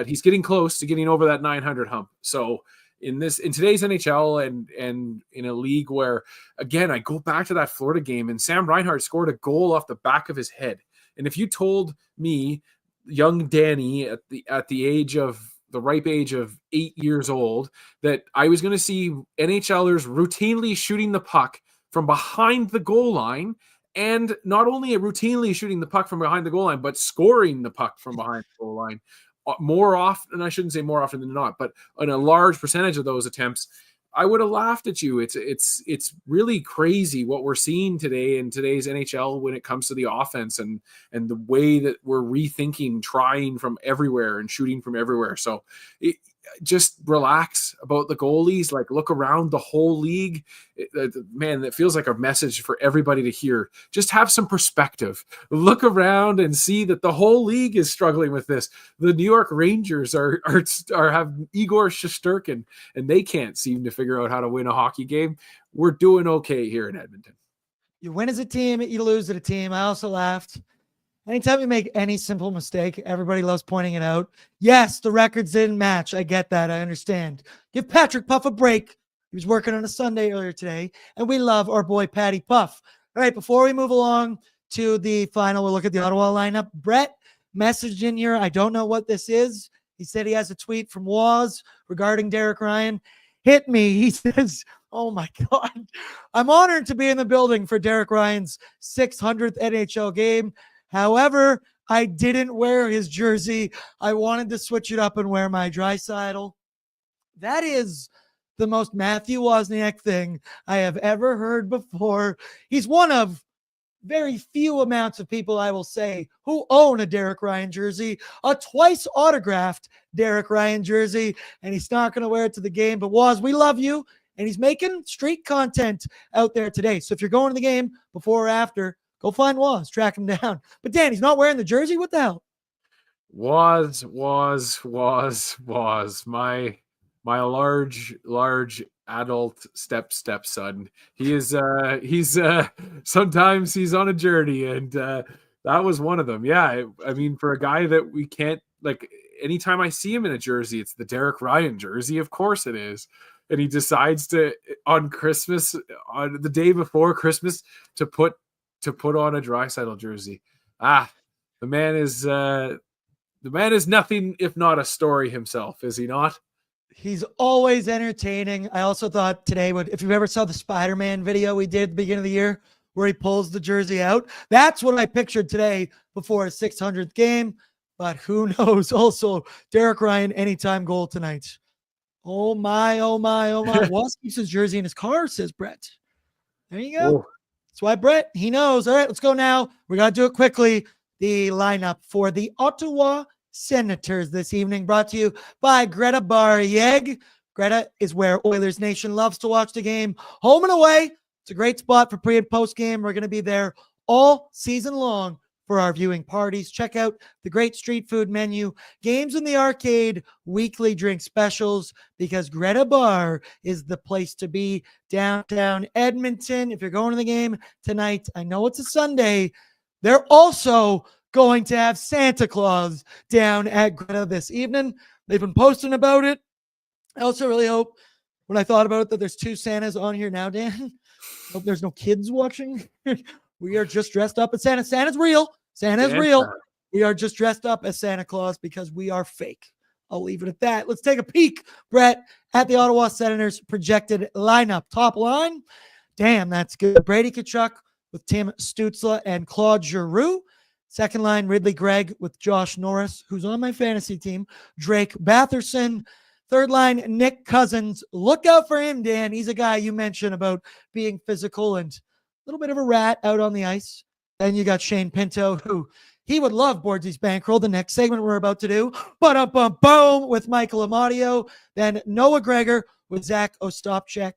he's getting close to getting over that 900 hump. So in today's NHL and in a league where, again, I go back to that Florida game and Sam Reinhart scored a goal off the back of his head. And if you told me, young Danny at the ripe age of 8 years old, that I was going to see NHLers routinely shooting the puck from behind the goal line, and not only routinely shooting the puck from behind the goal line, but scoring the puck from behind the goal line more often, and I shouldn't say more often than not, but on a large percentage of those attempts, I would have laughed at you. It's really crazy what we're seeing today in today's NHL when it comes to the offense and the way that we're rethinking, trying from everywhere and shooting from everywhere. So just relax about the goalies, like look around the whole league. Man, that feels like a message for everybody to hear. Just have some perspective. Look around and see that the whole league is struggling with this. The New York Rangers are have Igor Shesterkin, and they can't seem to figure out how to win a hockey game. We're doing okay here in Edmonton. You win as a team, you lose as a team. I also laughed. Anytime you make any simple mistake, everybody loves pointing it out. Yes, the records didn't match. I get that. I understand. Give Patrick Puff a break. He was working on a Sunday earlier today, and we love our boy Patty Puff. All right, before we move along to the final, we'll look at the Ottawa lineup. Brett messaged in here. I don't know what this is. He said he has a tweet from Waz regarding Derek Ryan. Hit me. He says, oh my God, I'm honored to be in the building for Derek Ryan's 600th NHL game. However, I didn't wear his jersey. I wanted to switch it up and wear my Draisaitl. That is the most Matthew Wozniak thing I have ever heard before. He's one of very few amounts of people, I will say, who own a Derek Ryan jersey, a twice autographed Derek Ryan jersey, and he's not going to wear it to the game. But Woz, we love you, and he's making street content out there today. So if you're going to the game before or after, go find Woz, track him down. But Dan, he's not wearing the jersey? What the hell? Was my large adult stepson. He's sometimes he's on a journey, and that was one of them. Yeah, I mean, for a guy that we can't, like, anytime I see him in a jersey, it's the Derek Ryan jersey. Of course it is. And he decides to, on Christmas, on the day before Christmas, to put on a Draisaitl jersey. The man is nothing if not a story himself, is he not? He's always entertaining. I also thought today if you ever saw the Spider-Man video we did at the beginning of the year where he pulls the jersey out, that's what I pictured today before his 600th game. But who knows? Also, Derek Ryan, anytime goal tonight. Oh my. Waz keeps his jersey in his car, says Brett. There you go. Oh. That's why Brett, he knows. All right, let's go now. We got to do it quickly. The lineup for the Ottawa Senators this evening, brought to you by Greta Bar-Yeg. Greta is where Oilers Nation loves to watch the game, home and away. It's a great spot for pre and post game. We're going to be there all season long for our viewing parties. Check out the great street food menu, games in the arcade, weekly drink specials, because Greta Bar is the place to be downtown Edmonton. If you're going to the game tonight, I know it's a Sunday, they're also going to have Santa Claus down at Greta this evening. They've been posting about it. I also really hope, when I thought about it, that there's 2 Santas on here now, Dan. Hope there's no kids watching. We are just dressed up as Santa. Santa's real. Santa's real. We are just dressed up as Santa Claus because we are fake. I'll leave it at that. Let's take a peek, Brett, at the Ottawa Senators projected lineup. Top line. Damn, that's good. Brady Tkachuk with Tim Stützle and Claude Giroux. Second line, Ridley Gregg with Josh Norris, who's on my fantasy team. Drake Batherson. Third line, Nick Cousins. Look out for him, Dan. He's a guy you mentioned about being physical and a little bit of a rat out on the ice. Then you got Shane Pinto, who he would love Bordzy's bankroll, the next segment we're about to do. Boom with Michael Amadio. Then Noah Gregor with Zach Ostapchuk,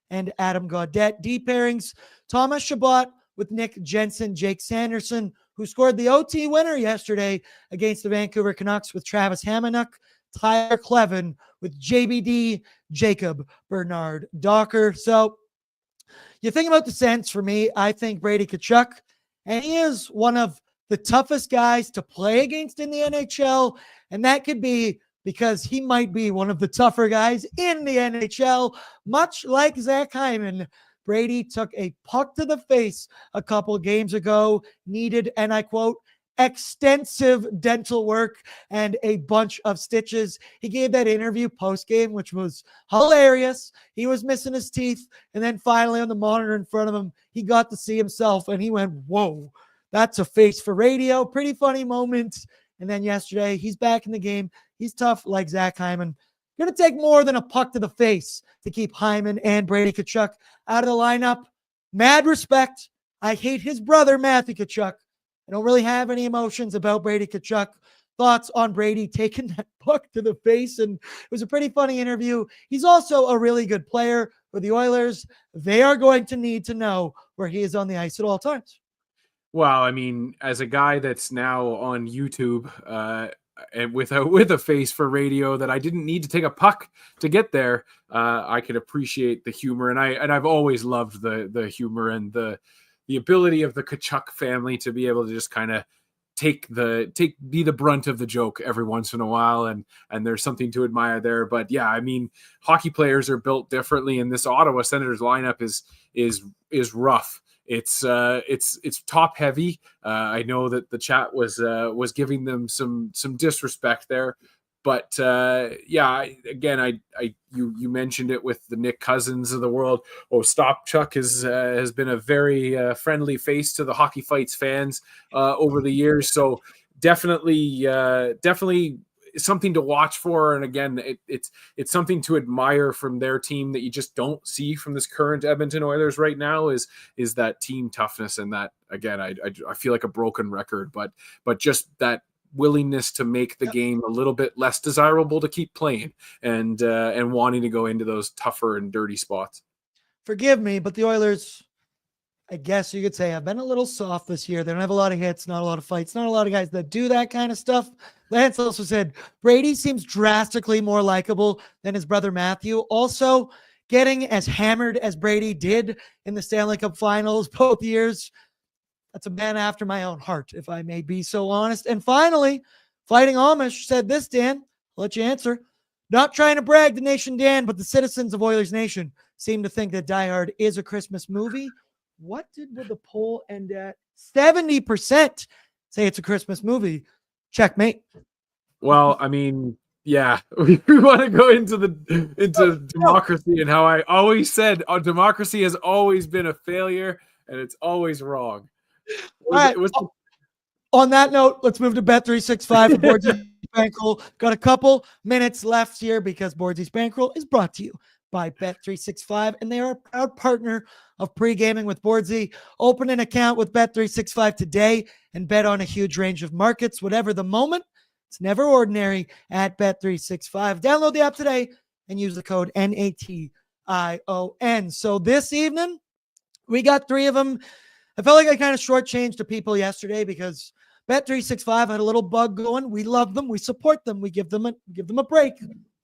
and Adam Gaudette. D pairings, Thomas Chabot with Nick Jensen, Jake Sanderson, who scored the OT winner yesterday against the Vancouver Canucks with Travis Hamoniuk. Tyler Clevin with JBD, Jacob Bernard Docker. So you think about the Sens, for me, I think Brady Tkachuk, and he is one of the toughest guys to play against in the NHL, and that could be because he might be one of the tougher guys in the NHL, much like Zach Hyman. Brady took a puck to the face a couple games ago, needed, and I quote, extensive dental work and a bunch of stitches. He gave that interview post-game, which was hilarious. He was missing his teeth, and then finally on the monitor in front of him, he got to see himself, and he went, whoa, that's a face for radio. Pretty funny moment. And then yesterday, he's back in the game. He's tough like Zach Hyman. Going to take more than a puck to the face to keep Hyman and Brady Tkachuk out of the lineup. Mad respect. I hate his brother, Matthew Tkachuk. I don't really have any emotions about Brady Tkachuk. Thoughts on Brady taking that puck to the face, and it was a pretty funny interview. He's also a really good player for the Oilers. They are going to need to know where he is on the ice at all times. Well, I mean, as a guy that's now on YouTube, and with a face for radio that I didn't need to take a puck to get there, I could appreciate the humor, and I've always loved the humor and the ability of the Tkachuk family to be able to just kind of be the brunt of the joke every once in a while, and there's something to admire there. But yeah, I mean, hockey players are built differently, and this Ottawa Senators lineup is rough. It's top heavy. I know that the chat was giving them some disrespect there, but yeah, you mentioned it with the Nick Cousins of the world. Ostapchuk has been a very friendly face to the Hockey Fights fans over the years. So definitely something to watch for. And again, it's something to admire from their team that you just don't see from this current Edmonton Oilers right now is that team toughness. And that, again, I feel like a broken record, but just that willingness to make the game a little bit less desirable to keep playing and wanting to go into those tougher and dirty spots. Forgive me, but the Oilers, I guess you could say, have been a little soft this year. They don't have a lot of hits, not a lot of fights, not a lot of guys that do that kind of stuff. Lance also said Brady seems drastically more likable than his brother Matthew. Also, getting as hammered as Brady did in the Stanley Cup Finals both years, that's a man after my own heart, if I may be so honest. And finally, Fighting Amish said this, Dan. I'll let you answer. Not trying to brag the nation, Dan, but the citizens of Oilers Nation seem to think that Die Hard is a Christmas movie. What would the poll end at? 70% say it's a Christmas movie. Checkmate. Well, I mean, yeah, we want to go into democracy and how I always said democracy has always been a failure and it's always wrong. On that note, let's move to Bet365 for Bordzy's Bankroll. Got a couple minutes left here because Bordzy's Bankroll is brought to you by Bet365, and they are a proud partner of Pre-Gaming with Bordzy. Open an account with Bet365 today and bet on a huge range of markets, whatever the moment. It's never ordinary at Bet365. Download the app today and use the code NATION. So this evening, we got three of them. I felt like I kind of shortchanged to people yesterday because Bet365 had a little bug going. We love them. We support them. We give them a break.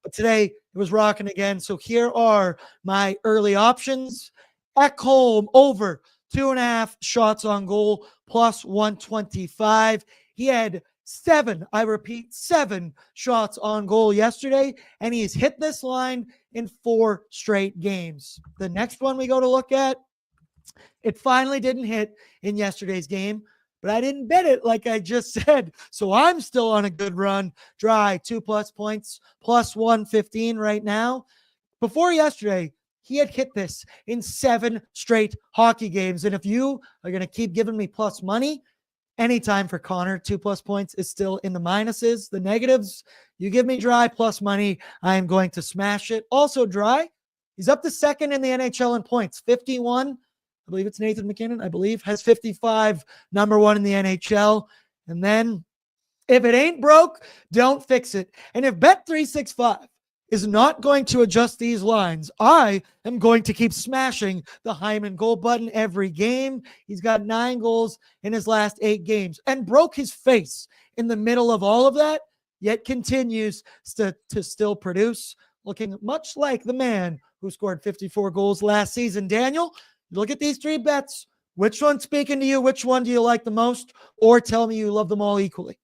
But today it was rocking again. So here are my early options. Ekholm over 2.5 shots on goal plus 125. He had 7 shots on goal yesterday, and he's hit this line in 4 straight games. The next one we go to look at, it finally didn't hit in yesterday's game, but I didn't bet it like I just said. So I'm still on a good run. Dry 2+ points, plus 115 right now. Before yesterday, he had hit this in 7 straight hockey games. And if you are going to keep giving me plus money, anytime for Connor, 2+ points is still in the minuses. The negatives, you give me Dry plus money, I am going to smash it. Also Dry, he's up to second in the NHL in points, 51. I believe it's Nathan McKinnon, I believe, has 55, number one in the NHL. And then if it ain't broke, don't fix it. And if Bet365 is not going to adjust these lines, I am going to keep smashing the Hyman goal button every game. He's got 9 goals in his last 8 games and broke his face in the middle of all of that, yet continues to still produce, looking much like the man who scored 54 goals last season. Daniel, look at these 3 bets. Which one's speaking to you? Which one do you like the most? Or tell me you love them all equally.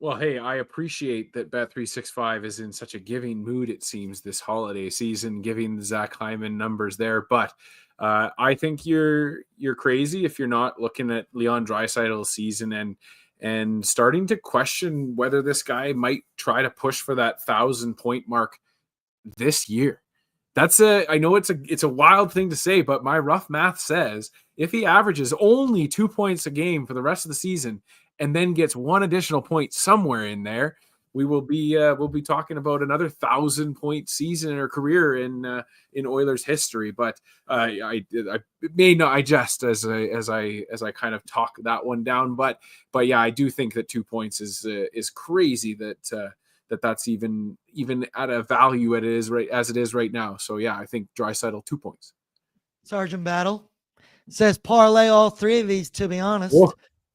Well, hey, I appreciate that Bet365 is in such a giving mood, it seems, this holiday season, giving the Zach Hyman numbers there. But I think you're crazy if you're not looking at Leon Draisaitl's season and starting to question whether this guy might try to push for that 1,000-point mark this year. I know it's a wild thing to say, but my rough math says if he averages only 2 points a game for the rest of the season and then gets 1 additional point somewhere in there, we'll be talking about another 1,000-point season or career in Oilers history. But I may not, I jest as I kind of talk that one down. But yeah, I do think that 2 points is crazy that's even at a value as it is right now. So yeah, I think Draisaitl 2 points. Sergeant Battle says parlay all 3 of these, to be honest. Whoa.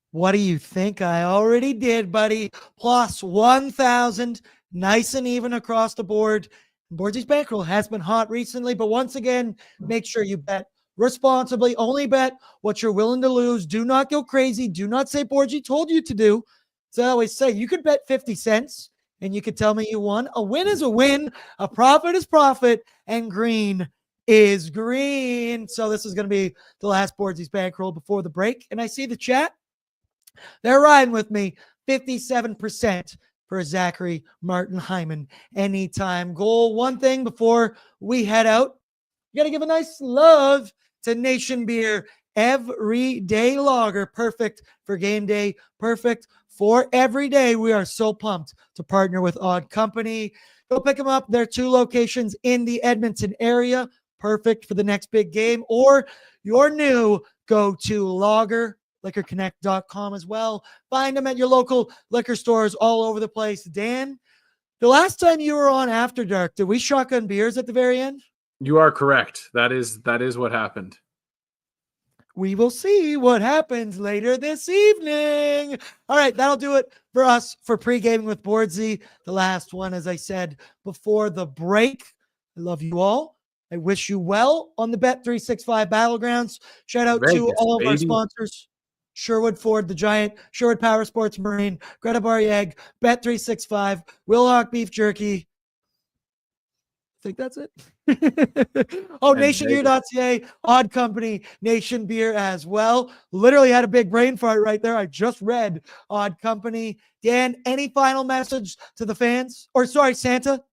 What do you think? I already did, buddy. Plus 1,000, nice and even across the board. Bordzy's bankroll has been hot recently, but once again, make sure you bet responsibly. Only bet what you're willing to lose. Do not go crazy. Do not say Bordzy told you to do. So I always say you could bet 50 cents and you could tell me you won. A win is a win. A profit is profit. And green is green. So this is going to be the last Bordzy's bankroll before the break. And I see the chat. They're riding with me. 57% for Zachary Martin Hyman anytime goal. One thing before we head out, you got to give a nice love to Nation Beer Everyday Lager. Perfect for game day. Perfect for every day. We are so pumped to partner with Odd Company. Go pick them up. There are 2 locations in the Edmonton area. Perfect for the next big game or your new go-to lager. LiquorConnect.com as well. Find them at your local liquor stores all over the place. Dan, the last time you were on After Dark, did we shotgun beers at the very end? You are correct. That is what happened. We will see what happens later this evening. All right, that'll do it for us for pre-gaming with Bordzy. The last one, as I said before the break. I love you all. I wish you well on the Bet365 Battlegrounds. Shout out to all of our sponsors. Sherwood Ford, The Giant, Sherwood Power Sports Marine, Greta Bar Egg, Bet365, Wilhock Beef Jerky. I think that's it. NationGear.ca, Odd Company, Nation Beer as well. Literally had a big brain fart right there. I just read Odd Company. Dan, any final message to the fans? Or sorry, Santa?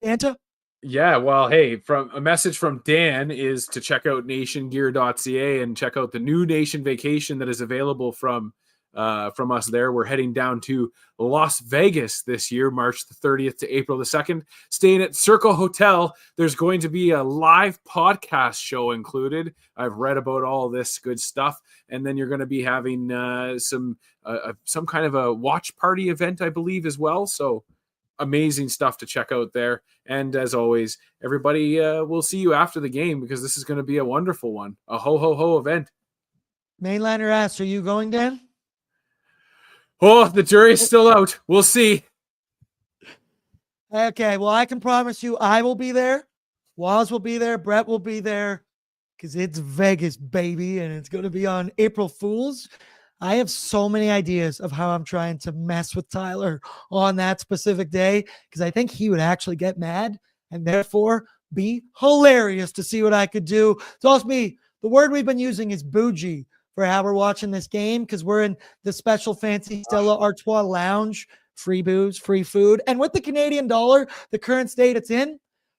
Yeah, well, hey, from a message from Dan is to check out nationgear.ca and check out the new Nation Vacation that is available from us there. We're heading down to Las Vegas this year, March the 30th to April the 2nd, staying at Circle Hotel. There's going to be a live podcast show included. I've read about all this good stuff. And then you're going to be having some kind of a watch party event, I believe, as well. So amazing stuff to check out there. And as always, everybody, we'll see you after the game because this is going to be a wonderful one. A ho event. Mainlander asks, are you going, Dan? Oh, the jury's still out. We'll see. Okay, well, I can promise you I will be there. Waz will be there. Brett will be there because it's Vegas, baby, and it's going to be on April Fools. I have so many ideas of how I'm trying to mess with Tyler on that specific day because I think he would actually get mad and therefore be hilarious to see what I could do. It's also me. The word we've been using is bougie for how we're watching this game because we're in the special fancy Stella Artois lounge, free booze, free food. And with the Canadian dollar, the current state it's in,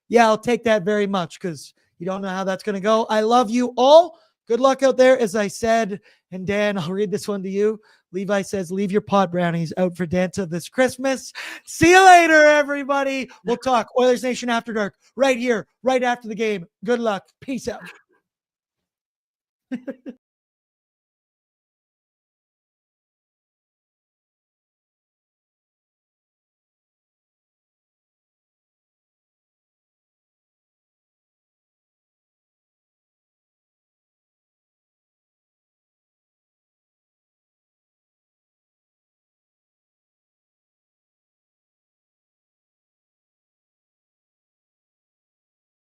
yeah, I'll take that very much because you don't know how that's going to go. I love you all. Good luck out there, as I said. And Dan, I'll read this one to you. Levi says, leave your pot brownies out for Danta this Christmas. See you later, everybody. We'll talk Oilers Nation After Dark right here, right after the game. Good luck. Peace out.